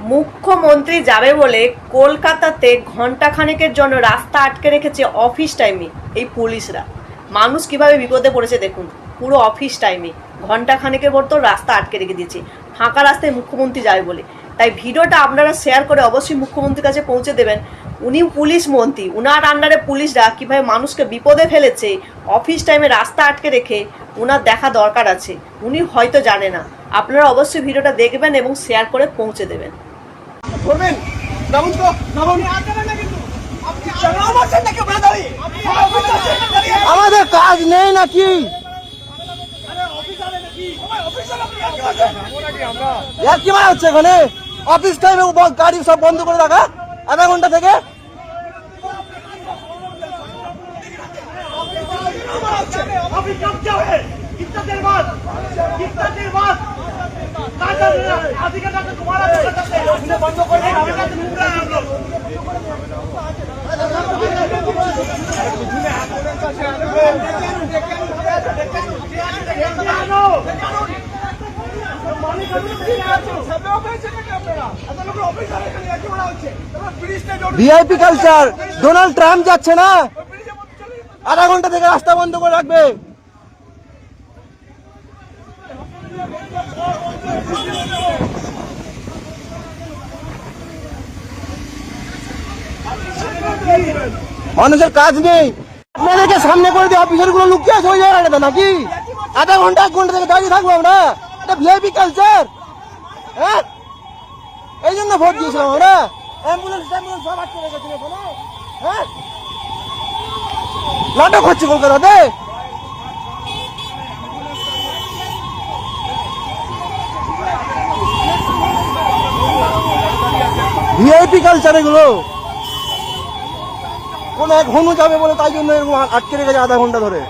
মুখ্যমন্ত্রী যাবে বলে কলকাতাতে ঘন্টাখানেকের জন্য রাস্তা আটকে রেখেছে অফিস টাইমে এই পুলিশরা। মানুষ কিভাবে বিপদে পড়েছে দেখুন, পুরো অফিস টাইমে ঘন্টাখানেকের মতো রাস্তা আটকে রেখে দিয়েছে ফাঁকা রাস্তায় মুখ্যমন্ত্রী যাবে বলে। তাই ভিডিওটা আপনারা শেয়ার করে অবশ্যই মুখ্যমন্ত্রীর কাছে পৌঁছে দেবেন। উনি পুলিশ মন্ত্রী, উনার আন্ডারে পুলিশরা কীভাবে মানুষকে বিপদে ফেলেছে অফিস টাইমে রাস্তা আটকে রেখে উনার দেখা দরকার আছে। উনি হয়তো জানে না। আপনারা অবশ্যই ভিডিওটা দেখবেন এবং শেয়ার করে পৌঁছে দেবেন। করবেন নামুন তো নামুন আমাদের কাজ নেই নাকি? কি মানে হচ্ছে এখানে অফিস টাইমে গাড়ি সব বন্ধ করে রাখা আধা ঘন্টা থেকে। ভিআইপি কালচার, ডোনাল্ড ট্রাম্প যাচ্ছে না, আধা ঘন্টা থেকে রাস্তা বন্ধ করে রাখবে। মানুষের কাজ নেই, আপনাদেরকে সামনে করে দিয়ে অফিসার গুলো লুকিয়ে আছে ওই জায়গাটা নাকি? আধা ঘন্টা 1 ঘন্টা থেকে দাঁড়িয়ে থাকবো আমরা? এটা ভিআইপি কালচার। হ্যাঁ, এই জন্য ভোট দিয়েছিলাম আমরা। অ্যাম্বুলেন্স ট্যাম্বুলেন্স সব আটকে রেখেছিল এখানে। হ্যাঁ, নাটক হচ্ছে কলকাতাতে। ভিআইপি কালচার এগুলো। কোন এক হনু যাবে বলে তাই জন্য এরকম আটকে রেখেছে আধা ঘন্টা ধরে।